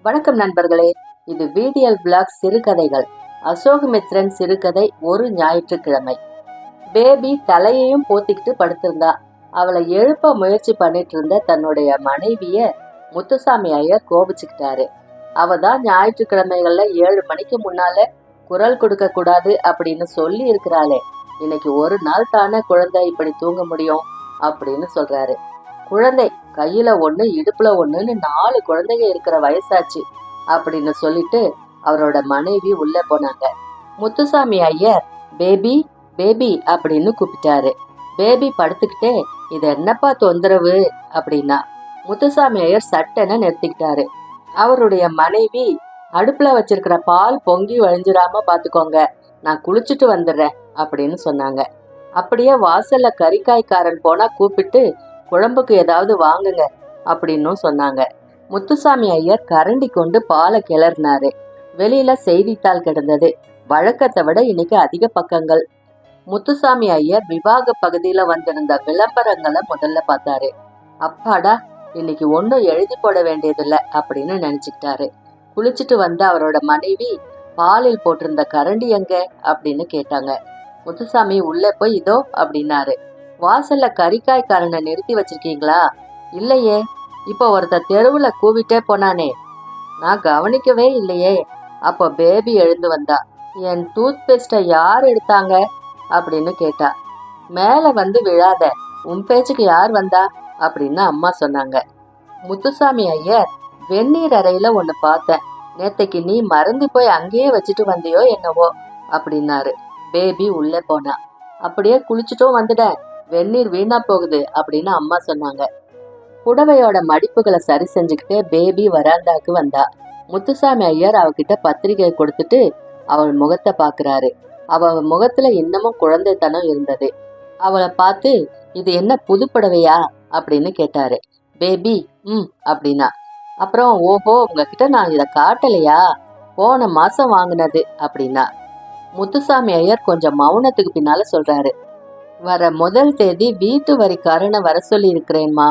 வணக்கம் நண்பர்களே, இது VDL பிளாக் சிறுகதைகள். அசோகமித்ரன் சிறுகதை. ஒரு ஞாயிற்றுக்கிழமை. பேபி தலையையும் போத்திக்கிட்டு படுத்திருந்தா. அவளை எழுப்ப முயற்சி பண்ணிட்டு இருந்த தன்னுடைய மனைவிய முத்துசாமி ஐயர் கோபிச்சுக்கிட்டாரு. அவ தான் ஞாயிற்றுக்கிழமைகள்ல 7 மணிக்கு முன்னால குரல் கொடுக்க கூடாது அப்படின்னு சொல்லி இருக்கிறாளே, இன்னைக்கு ஒரு நாள் தானே குழந்தை இப்படி தூங்க முடியும் அப்படின்னு சொல்றாரு. குழந்தை கையில ஒண்ணு இடுப்புல ஒண்ணுன்னு 4 குழந்தைங்க இருக்கிற வயசாச்சு அப்படின்னு சொல்லிட்டு அவரோட மனைவி உள்ள போனாங்க. முத்துசாமி ஐயர் பேபி பேபி அப்படின்னு கூப்பிட்டாரு. பேபி படுத்துக்கிட்டே, இது என்னப்பா தொந்தரவு அப்படின்னா. முத்துசாமி ஐயர் சட்டென நிறுத்திக்கிட்டாரு. அவருடைய மனைவி, அடுப்புல வச்சிருக்கிற பால் பொங்கி வழிஞ்சிடாம பாத்துக்கோங்க, நான் குளிச்சுட்டு வந்துடுறேன் அப்படின்னு சொன்னாங்க. அப்படியே வாசல்ல கறிக்காய்க்காரன் போனா கூப்பிட்டு குழம்புக்கு ஏதாவது வாங்குங்க அப்படின்னும் சொன்னாங்க. முத்துசாமி ஐயர் கரண்டி கொண்டு பாலை கிளறினாரு. வெளியில செய்தித்தாள் கிடந்தது. வழக்கத்தை விட இன்னைக்கு அதிக பக்கங்கள். முத்துசாமி ஐயர் விவாக பகுதியில வந்திருந்த விளம்பரங்களை முதல்ல பார்த்தாரு. அப்பாடா, இன்னைக்கு ஒன்னும் எழுதி போட வேண்டியதில்லை அப்படின்னு நினைச்சுக்கிட்டாரு. குளிச்சுட்டு வந்த அவரோட மனைவி, பாலில் போட்டிருந்த கரண்டி எங்க அப்படின்னு கேட்டாங்க. முத்துசாமி உள்ளே போய் இதோ அப்படின்னாரு. வாசல்ல கறிக்காய்க்காரனை நிறுத்தி வச்சிருக்கீங்களா? இல்லையே. இப்போ ஒருத்தர் தெருவுல கூவிட்டே போனானே, நான் கவனிக்கவே இல்லையே. அப்போ பேபி எழுந்து வந்தா. என் டூத் பேஸ்ட யார் எடுத்தாங்க அப்படின்னு கேட்டா. மேல வந்து விழாத, உன் பேச்சுக்கு யார் வந்தா அப்படின்னு அம்மா சொன்னாங்க. முத்துசாமி ஐயர், வெந்நீர் அறையில ஒண்ணு பார்த்தேன், நேத்தைக்கு நீ மறந்து போய் அங்கேயே வச்சுட்டு வந்தியோ என்னவோ அப்படின்னாரு. பேபி உள்ளே போனா. அப்படியே குளிச்சுட்டும் வந்துட, வெந்நீர் வீணா போகுது அப்படின்னு அம்மா சொன்னாங்க. புடவையோட மடிப்புகளை சரி செஞ்சுக்கிட்டே பேபி வராந்தாக்கு வந்தா. முத்துசாமி ஐயர் அவகிட்ட பத்திரிகை கொடுத்துட்டு அவள் முகத்தை பாக்குறாரு. அவ முகத்துல இன்னமும் குழந்தைத்தனம் இருந்தது. அவளை பார்த்து, இது என்ன புது புடவையா அப்படின்னு கேட்டாரு. பேபி அப்படின்னா. அப்புறம், ஓஹோ, உங்ககிட்ட நான் இதை காட்டலையா, போன மாசம் வாங்கினது அப்படின்னா. முத்துசாமி ஐயர் கொஞ்சம் மௌனத்துக்கு பின்னால சொல்றாரு. வர முதல் தேதி வீட்டு வரிக்காரனை வர சொல்லி இருக்கிறேன்மா,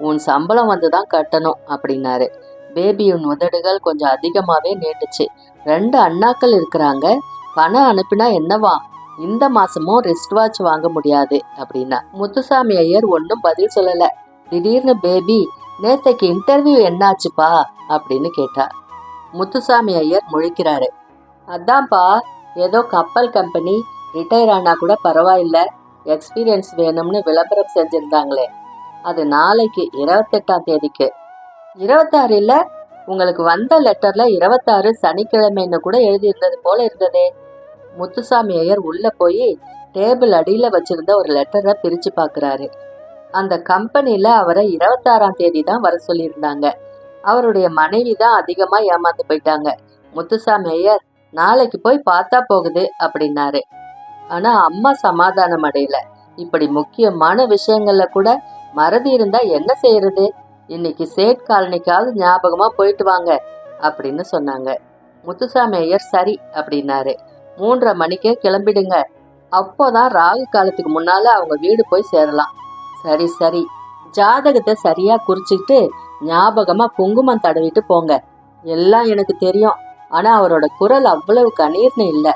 உன் சம்பளம் வந்துதான் கட்டணும் அப்படின்னாரு. பேபியின் உதடுகள் கொஞ்சம் அதிகமாவே நீட்டுச்சு. 2 அண்ணாக்கள் இருக்கிறாங்க, பணம் அனுப்பினா என்னவா, இந்த மாசமும் ரிஸ்ட் வாட்ச் வாங்க முடியாது அப்படின்னா. முத்துசாமி ஐயர் ஒன்னும் பதில் சொல்லல. திடீர்னு பேபி, நேத்தைக்கு இன்டர்வியூ என்னாச்சுப்பா அப்படின்னு கேட்டா. முத்துசாமி ஐயர் முழிக்கிறாரு. அதான்ப்பா, ஏதோ கப்பல் கம்பெனி, ரிட்டையர் ஆனா கூட பரவாயில்ல, எக்ஸ்பீரியன்ஸ் வேணும்னு விளம்பரம் செஞ்சிருந்தாங்களே, அது நாளைக்கு 28ஆம் தேதிக்கு. 26 இல்ல, உங்களுக்கு வந்த லெட்டர்ல 26 சனிக்கிழமைன்னு கூட எழுதியிருந்தது போல இருந்ததே. முத்துசாமி ஐயர் உள்ள போய் டேபிள் அடியில வச்சிருந்த ஒரு லெட்டரை பிரிச்சு பாக்குறாரு. அந்த கம்பெனில அவரை 26ஆம் தேதி தான் வர சொல்லியிருந்தாங்க. அவருடைய மனைவி தான் அதிகமா ஏமாந்து போயிட்டாங்க. முத்துசாமி ஐயர், நாளைக்கு போய் பார்த்தா போகுது அப்படின்னாரு. ஆனா அம்மா சமாதானம் அடையல. இப்படி முக்கியமான விஷயங்கள்ல கூட மறதி இருந்தா என்ன செய்யறது, இன்னைக்கு சேட் காலனிக்காவது ஞாபகமா போயிட்டு வாங்க அப்படின்னு சொன்னாங்க. முத்துசாமி ஐயர் சரி அப்படின்னாரு. 3:30 மணிக்கே கிளம்பிடுங்க, அப்போதான் ராகு காலத்துக்கு முன்னால அவங்க வீடு போய் சேரலாம். சரி சரி, ஜாதகத்தை சரியா குறிச்சுக்கிட்டு ஞாபகமா குங்குமம் தடவிட்டு போங்க. எல்லாம் எனக்கு தெரியும், ஆனா அவரோட குரல் அவ்வளவு கணீர்னு இல்ல.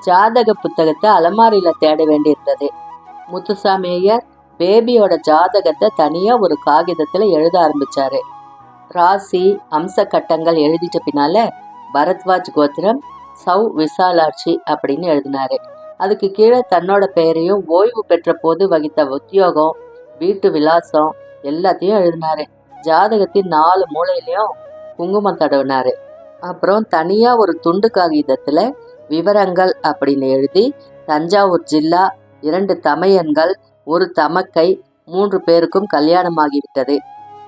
ஜாதக புத்தகத்தை அலமாரியில தேட வேண்டியிருந்தது. முத்துசாமி ஐயர் பேபியோட ஜாதகத்தை தனியா ஒரு காகிதத்துல எழுத ஆரம்பிச்சாரு. ராசி அம்ச கட்டங்கள் எழுதிட்ட பின்னால பரத்வாஜ் கோத்திரம், சௌ விசாலாட்சி அப்படின்னு எழுதினாரு. அதுக்கு கீழே தன்னோட பெயரையும் ஓய்வு பெற்ற போது வகித்த உத்தியோகம், வீட்டு விலாசம் எல்லாத்தையும் எழுதினாரு. ஜாதகத்தின் 4 மூலையிலையும் குங்குமம் தடவினாரு. அப்புறம் தனியா ஒரு துண்டு காகிதத்துல விவரங்கள் அப்படின்னு எழுதி, தஞ்சாவூர் ஜில்லா, 2 தமையன்கள், 1 தமக்கை, 3 பேருக்கும் கல்யாணமாகிவிட்டது.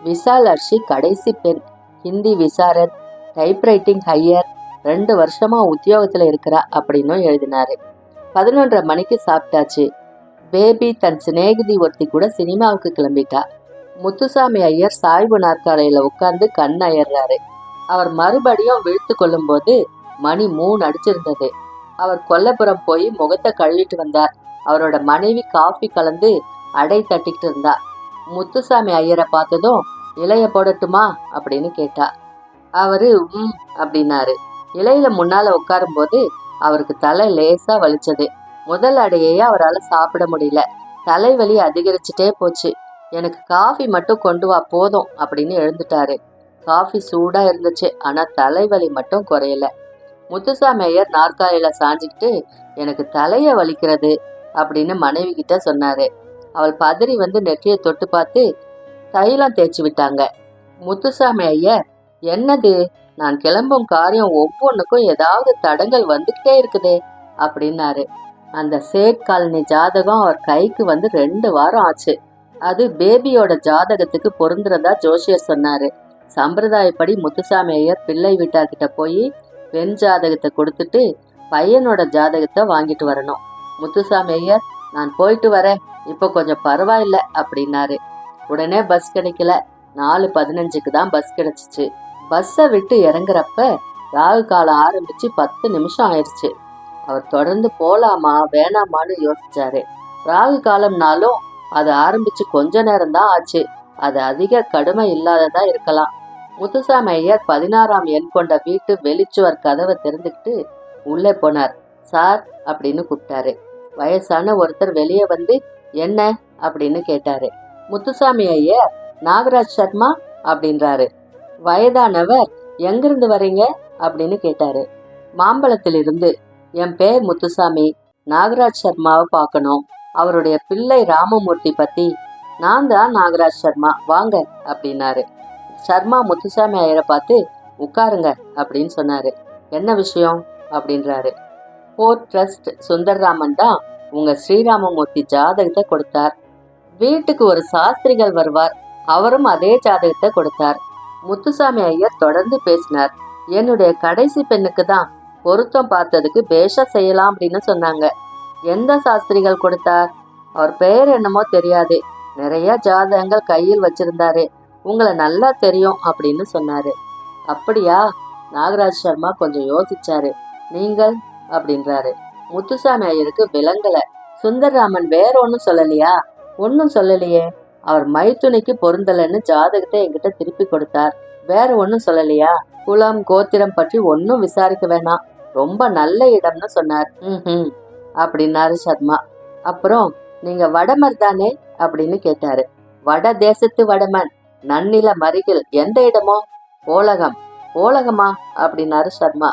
விசாலாட்சி கடைசி பெண், ஹிந்தி விசாரத், டைப்ரைட்டிங் ஹையர், 2 வருஷமா உத்தியோகத்துல இருக்கிறா அப்படின்னு எழுதினாரு. 11:30 மணிக்கு சாப்பிட்டாச்சு. பேபி தன் சிநேகிதி ஒருத்தி கூட சினிமாவுக்கு கிளம்பிட்டா. முத்துசாமி ஐயர் சாய்வு நாற்காலையில உட்கார்ந்து கண் அயர்றாரு. அவர் மறுபடியும் விழுத்து கொள்ளும் போது மணி 3 அடிச்சிருந்தது. அவர் கொல்லப்புறம் போய் முகத்தை கழுவிட்டு வந்தார். அவரோட மனைவி காஃபி கலந்து அடை தட்டிக்கிட்டு இருந்தா. முத்துசாமி ஐயரை பார்த்ததும், இலைய போடட்டுமா அப்படின்னு கேட்டா. அவரு அப்படின்னாரு. இலையில முன்னால உட்காரும்போது அவருக்கு தலை லேசா வலிச்சது. முதல் அடையையே அவரால் சாப்பிட முடியல. தலைவலி அதிகரிச்சுட்டே போச்சு. எனக்கு காஃபி மட்டும் கொண்டு வா போதும் அப்படின்னு எழுந்துட்டாரு. காஃபி சூடா இருந்துச்சு. ஆனா தலைவலி மட்டும் குறையல. முத்துசாமி ஐயர் நாற்காலியில சாஞ்சிக்கிட்டு எனக்கு தலைய வலிக்கிறது அப்படின்னு மனைவி கிட்ட சொன்னாரு. அவள் பதறி வந்து நெற்றியை தொட்டு பார்த்து தைலம் தேய்ச்சி விட்டாங்க. முத்துசாமி ஐயர், என்னது, நான் கிளம்பும் காரியம் ஒவ்வொன்றுக்கும் ஏதாவது தடங்கள் வந்துகிட்டே இருக்குதே அப்படின்னாரு. அந்த சேட் காலனி ஜாதகம் அவர் கைக்கு வந்து 2 வாரம் ஆச்சு. அது பேபியோட ஜாதகத்துக்கு பொருந்துறதா ஜோசியர் சொன்னாரு. சம்பிரதாயப்படி முத்துசாமி ஐயர் பிள்ளை வீட்டார்கிட்ட போய் பெண் ஜாதகத்தை கொடுத்துட்டு பையனோட ஜாதகத்தை வாங்கிட்டு வரணும். முத்துசாமி ஐயர், நான் போயிட்டு வரேன், இப்போ கொஞ்சம் பரவாயில்ல அப்படின்னாரு. உடனே பஸ் கிடைக்கல. 4:15க்கு தான் பஸ் கிடைச்சிச்சு. பஸ்ஸை விட்டு இறங்குறப்ப ராகு காலம் ஆரம்பிச்சு 10 நிமிஷம் ஆயிடுச்சு. அவர் தொடர்ந்து போலாமா வேணாமான்னு யோசிச்சாரு. ராகு காலம்னாலும் அது ஆரம்பிச்சு கொஞ்ச நேரம் தான் ஆச்சு. அது அதிக கடுமை இல்லாததா இருக்கலாம். முத்துசாமி ஐயர் 16ஆம் எண் கொண்ட வீட்டு வெளிச்சுவர் கதவை திறந்துக்கிட்டு உள்ளே போனார். சார் அப்படின்னு கூப்பிட்டாரு. வயசான ஒருத்தர் வெளியே வந்து என்ன அப்படின்னு கேட்டாரு. முத்துசாமி ஐயர், நாகராஜ் சர்மா அப்படின்றாரு. வயதானவர், எங்கிருந்து வரீங்க அப்படின்னு கேட்டாரு. மாம்பழத்திலிருந்து. என் பேர் முத்துசாமி, நாகராஜ் சர்மாவை பார்க்கணும், அவருடைய பிள்ளை ராமமூர்த்தி பத்தி. நான் தான் நாகராஜ் சர்மா, வாங்க அப்படின்னாரு. சர்மா முத்துசாமி ஐயரை பார்த்து உட்காருங்க அப்படின்னு சொன்னாரு. என்ன விஷயம் அப்படின்றாரு. போர்ட் ட்ரஸ்ட் சுந்தர்ராமன் தான் உங்க ஸ்ரீராமமூர்த்தி ஜாதகத்தை கொடுத்தார். வீட்டுக்கு ஒரு சாஸ்திரிகள் வருவார், அவரும் அதே ஜாதகத்தை கொடுத்தார். முத்துசாமி ஐயர் தொடர்ந்து பேசினார். என்னுடைய கடைசி பெண்ணுக்கு தான் பொருத்தம் பார்த்ததுக்கு பேஷா செய்யலாம் அப்படின்னு சொன்னாங்க. எந்த சாஸ்திரிகள் கொடுத்தார்? அவர் பெயர் என்னமோ தெரியாது, நிறைய ஜாதகங்கள் கையில் வச்சிருந்தாரு, உங்களை நல்லா தெரியும் அப்படின்னு சொன்னாரு. அப்படியா? நாகராஜ் சர்மா கொஞ்சம் யோசிச்சாரு. நீங்கள் அப்படின்றாரு. முத்துசாமி ஐயருக்கு விளங்கல. சுந்தர்ராமன் வேற ஒன்னும் சொல்லலையா? ஒன்னும் சொல்லலையே. அவர் மைத்துனைக்கு பொருந்தலன்னு ஜாதகத்தை என்கிட்ட திருப்பி கொடுத்தார். வேற ஒன்னும் சொல்லலையா? குலம் கோத்திரம் பற்றி ஒன்னும் விசாரிக்க வேணாம், ரொம்ப நல்ல இடம்னு சொன்னார். அப்படின்னாரு சர்மா. அப்புறம் நீங்க வடமர் தானே அப்படின்னு கேட்டாரு. வட தேசத்து வடமன், நன்னில மருகில், எந்த இடமோ? ஓலகம். ஓலகமா அப்படின்னாரு சர்மா.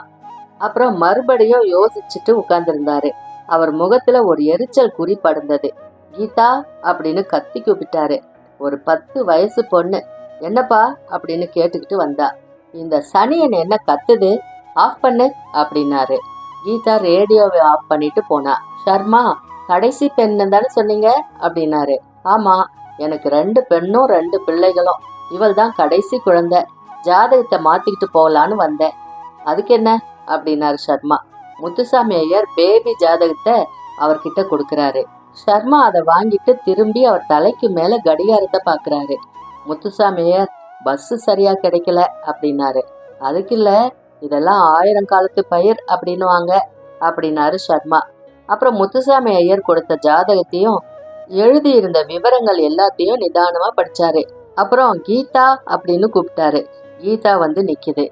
அப்புறம் மறுபடியும் யோசிச்சுட்டு உட்கார்ந்துருந்தாரு. அவர் முகத்துல ஒரு எரிச்சல் குறி படுந்தது. கீதா அப்படின்னு கத்தி கூப்பிட்டாரு. ஒரு 10 வயசு பொண்ணு. என்னப்பா அப்படின்னு கேட்டுக்கிட்டு வந்தா. இந்த சனியன் என்ன கத்துது, ஆஃப் பண்ணு அப்படின்னாரு. கீதா ரேடியோவை ஆஃப் பண்ணிட்டு போனா. சர்மா, கடைசி பெண்ணு தானே சொன்னீங்க அப்படின்னாரு. ஆமா, எனக்கு 2 பெண்ணும் 2 பிள்ளைகளும், இவள் தான் கடைசி குழந்தை. ஜாதகத்தை மாத்திக்கிட்டு போகலான்னு வந்தேன். அதுக்கு என்ன அப்படின்னாரு சர்மா. முத்துசாமி ஐயர் பேபி ஜாதகத்தை அவர்கிட்ட கொடுக்கறாரு. சர்மா அதை வாங்கிட்டு திரும்பி அவர் தலைக்கு மேல கடிகாரத்தை பாக்குறாரு. முத்துசாமி ஐயர், பஸ் சரியா கிடைக்கல அப்படின்னாரு. அதுக்கு இல்ல, இதெல்லாம் 1000 காலத்து பயிர் அப்படின்னுவாங்க அப்படின்னாரு சர்மா. அப்புறம் முத்துசாமி ஐயர் கொடுத்த ஜாதகத்தையும் எழுதி இருந்த விவரங்கள் எல்லாத்தையும் நிதானமா படிச்சாரு. அப்புறம் கீதா அப்படின்னு கூப்பிட்டாரு. கீதா வந்து நிக்குது.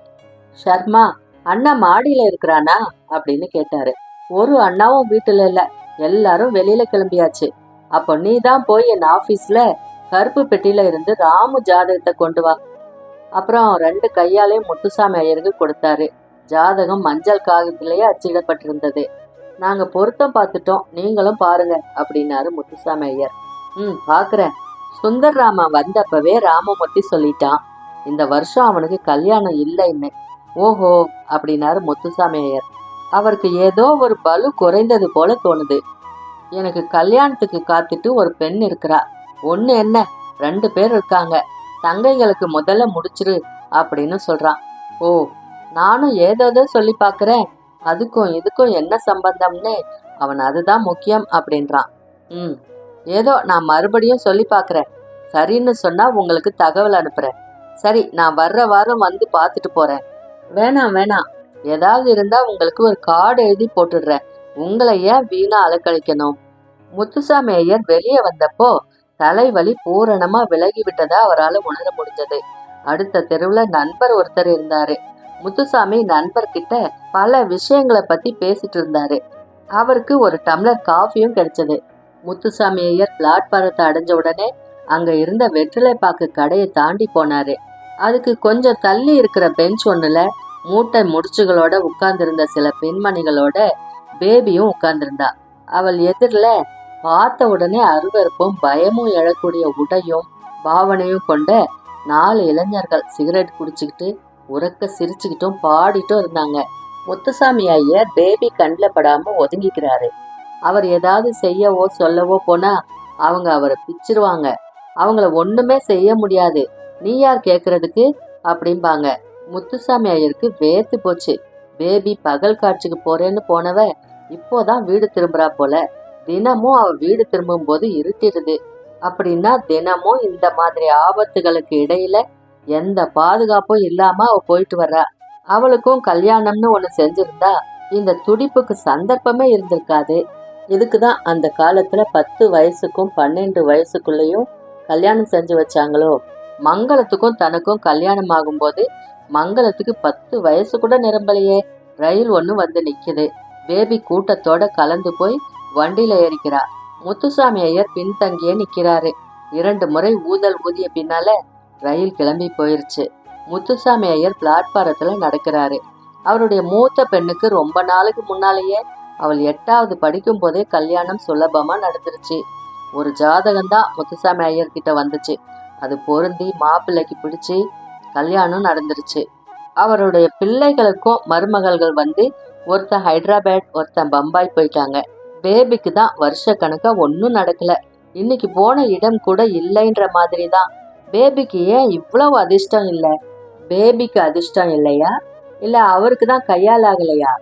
சர்மா, அண்ணா மாடியில இருக்கிறானா அப்படின்னு கேட்டாரு. ஒரு அண்ணாவும் வீட்டுல இல்ல, எல்லாரும் வெளியில கிளம்பியாச்சு. அப்போ நீ தான் போய் என் ஆபீஸ்ல கருப்பு பெட்டியில இருந்து ராமு ஜாதகத்தை கொண்டு வா. அப்புறம் 2 கையாலையும் முத்துசாமி ஐயருக்கு கொடுத்தாரு. ஜாதகம் மஞ்சள் காகிதத்திலேயே அச்சிடப்பட்டிருந்தது. நாங்க பொருத்தம் பார்த்துட்டோம், நீங்களும் பாருங்க அப்படின்னாரு முத்துசாமி ஐயர். பாக்குறேன். சுந்தர்ராமன் வந்தப்பவே ராமமூர்த்தி சொல்லிட்டான், இந்த வருஷம் அவனுக்கு கல்யாணம் இல்லைன்னு. ஓஹோ அப்படின்னாரு முத்துசாமி ஐயர். அவருக்கு ஏதோ ஒரு பலு குறைந்தது போல தோணுது. எனக்கு கல்யாணத்துக்கு காத்துட்டு ஒரு பெண் இருக்கிறா. ஒண்ணு என்ன, 2 பேர் இருக்காங்க. தங்கைகளுக்கு முதல்ல முடிச்சிரு அப்படின்னு சொல்றான். ஓ, நானும் ஏதோ சொல்லி பாக்குறேன், அதுக்கும் இதுக்கும் என்ன சம்பந்தம்னு அவன் அதுதான் முக்கியம் அப்படின்றான். ஏதோ நான் மறுபடியும் சொல்லி பாக்குறேன். சரின்னு சொன்னா உங்களுக்கு தகவல் அனுப்புறேன். சரி, நான் வர்ற வாரம் வந்து பார்த்துட்டு போறேன். வேணாம், ஏதாவது இருந்தா உங்களுக்கு ஒரு கார்டு எழுதி போட்டுடுறேன். உங்களை ஏன் வீணா அலக்கழிக்கணும்? முத்துசாமி ஐயர் வெளியே வந்தப்போ தலைவலி பூரணமா விலகி விட்டதா அவரால் உணர முடிஞ்சது. அடுத்த தெருவுல நண்பர் ஒருத்தர் இருந்தாரு. முத்துசாமி நண்பர்கிட்ட பல விஷயங்களை பத்தி பேசிட்டு இருந்தாரு. அவருக்கு ஒரு டம்ளர் காஃபியும் கிடைச்சது. முத்துசாமி ஐயர் பிளாட்பாரத்தை அடைஞ்ச உடனே அங்க இருந்த வெற்றிலை பாக்கு கடையை தாண்டி போனாரு. அதுக்கு கொஞ்சம் தள்ளி இருக்கிற பெஞ்ச் ஒண்ணுல மூட்டை முடிச்சுகளோட உட்கார்ந்திருந்த சில பெண்மணிகளோட பேபியும் உட்கார்ந்திருந்தா. அவள் எதிரில பார்த்த உடனே அருவருப்பும் பயமும் எழக்கூடிய உடையும் பாவனையும் கொண்ட 4 இளைஞர்கள் சிகரெட் குடிச்சுக்கிட்டு உறக்க சிரிச்சுக்கிட்டும் பாடிட்டும் இருந்தாங்க. முத்துசாமி ஐயர் பேபி கண்ணில் படாம ஒதுங்கிக்கிறாரு. அவர் ஏதாவது செய்யவோ சொல்லவோ போனா அவங்க அவரை பிச்சிருவாங்க. அவங்கள ஒண்ணுமே செய்ய முடியாது, நீ யார் கேக்குறதுக்கு அப்படிம்பாங்க. முத்துசாமி ஐயருக்கு வேர்த்து போச்சு. பேபி பகல் காட்சிக்கு போறேன்னு போனவ இப்போதான் வீடு திரும்புறா போல. தினமும் அவ வீடு திரும்பும் போது இருட்டிடுது. அப்படின்னா தினமும் இந்த மாதிரி ஆபத்துகளுக்கு இடையில எந்த பாதுகாப்பும் இல்லாம அவ போயிட்டு வர்றா. அவளுக்கும் கல்யாணம்னு ஒண்ணு செஞ்சிருந்தா இந்த துடிப்புக்கு சந்தர்ப்பமே இருந்திருக்காது. இதுக்குதான் அந்த காலத்துல 10 வயசுக்கும் 12 வயசுக்குள்ளேயும் கல்யாணம் செஞ்சு வச்சாங்களோ. மங்களத்துக்கும் தனக்கும் கல்யாணம் ஆகும்போது மங்களத்துக்கு 10 வயசு கூட நிரம்பலையே. ரயில் ஒண்ணு வந்து நிக்குது. பேபி கூட்டத்தோட கலந்து போய் வண்டியில ஏறிக்கிறா. முத்துசாமி ஐயர் பின்தங்கியே நிக்கிறாரு. 2 முறை ஊதல் ஊதிய பின்னால ரயில் கிளம்பி போயிருச்சு. முத்துசாமி ஐயர் பிளாட்பாரத்துல நடக்கிறாரு. அவருடைய மூத்த பெண்ணுக்கு ரொம்ப நாளுக்கு முன்னாலேயே அவள் 8வது படிக்கும் போதே கல்யாணம் சுலபமா நடந்துருச்சு. ஒரு ஜாதகம்தான் முத்துசாமி ஐயர் கிட்ட வந்துச்சு. அது பொருந்தி மாப்பிள்ளைக்கு பிடிச்சு கல்யாணம் நடந்துருச்சு. அவருடைய பிள்ளைகளுக்கும் மருமகள்கள் வந்து ஒருத்தன் ஹைதராபாத், ஒருத்தன் பம்பாய் போயிட்டாங்க. பேபிக்கு தான் வருஷ கணக்கா ஒன்னும் நடக்கல. இன்னைக்கு போன இடம் கூட இல்லைன்ற மாதிரி தான். பேபிக்கு ஏன் இவ்வளவு அதிர்ஷ்டம் இல்ல? பேபிக்கு அதிர்ஷ்டம் இல்லையா, இல்ல அவருக்கு தான் கையால் ஆகலையா?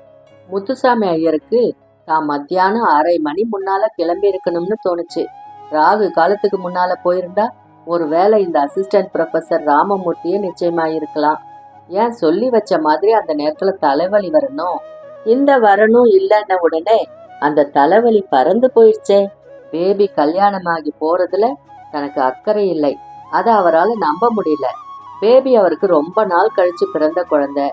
முத்துசாமி ஐயருக்கு தான் மத்தியானம் 1/2 மணி முன்னால கிளம்பி இருக்கணும்னு தோணுச்சு. ராகு காலத்துக்கு முன்னால போயிருந்தா ஒருவேளை இந்த அசிஸ்டன்ட் ப்ரொஃபசர் ராமமூர்த்தியே நிச்சயமாயிருக்கலாம். ஏன் சொல்லி வச்ச மாதிரி அந்த நேரத்துல தலைவலி வரணும்? இந்த வரணும் இல்லைன்ன உடனே அந்த தலைவலி பறந்து போயிடுச்சே. பேபி கல்யாணமாகி போறதுல தனக்கு அக்கறை இல்லை. அதை அவரால் நம்ப முடியல. பேபி அவருக்கு ரொம்ப நாள் கழிச்சு பிறந்த குழந்தை.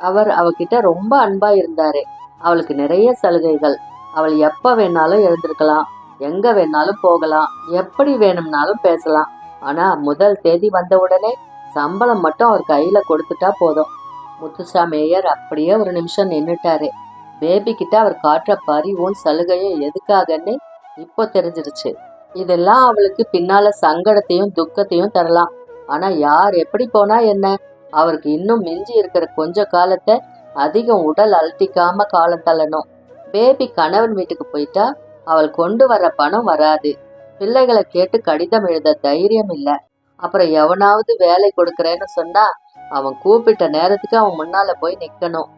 அவர் அவகிட்ட ரொம்ப அன்பா இருந்தாரு. அவளுக்கு நிறைய சலுகைகள். அவள் எப்ப வேணாலும் எழுந்திருக்கலாம், எங்க வேணாலும் போகலாம், எப்படி வேணும்னாலும் பேசலாம். ஆனா முதல் தேதி வந்த உடனே சம்பளம் மட்டும் அவர் கையில கொடுத்துட்டா போதும். முத்துசாமி ஐயர் அப்படியே ஒரு நிமிஷம் நின்னுட்டாரு. பேபி கிட்ட அவர் காட்டுற பரிவும் சலுகையும் எதுக்காகன்னு இப்போ தெரிஞ்சிருச்சு. இதெல்லாம் அவளுக்கு பின்னால சங்கடத்தையும் துக்கத்தையும் தரலாம். ஆனா யார் எப்படி போனா என்ன, அவருக்கு இன்னும் மிஞ்சி இருக்கிற கொஞ்ச காலத்தை அதிகம் உடல் அழட்டிக்காம காலம் தள்ளணும். பேபி கணவன் வீட்டுக்கு போயிட்டா அவள் கொண்டு வர்ற பணம் வராது. பிள்ளைகளை கேட்டு கடிதம் எழுத தைரியம் இல்ல. அப்புறம் எவனாவது வேலை கொடுக்கறேன்னு சொன்னா அவன் கூப்பிட்ட நேரத்துக்கு அவன் முன்னால போய் நிக்கணும்.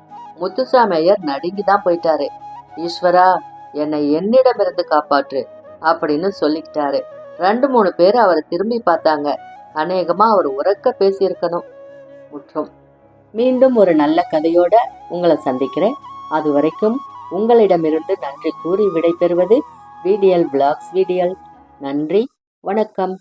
முத்துசாமி ஐயர் நடுங்கிதான் போயிட்டாரு. ஈஸ்வரா, என்னை என்னிடமிருந்து காப்பாற்று அப்படின்னு சொல்லிக்கிட்டாரு. 2-3 பேர் அவரை திரும்பி பார்த்தாங்க. அநேகமா அவர் உறக்க பேசியிருக்கணும். முற்றும். மீண்டும் ஒரு நல்ல கதையோட உங்களை சந்திக்கிறேன். அது வரைக்கும் உங்களிடமிருந்து நன்றி கூறி விடைபெறுவது VDL Vlogs VDL. நன்றி, வணக்கம்.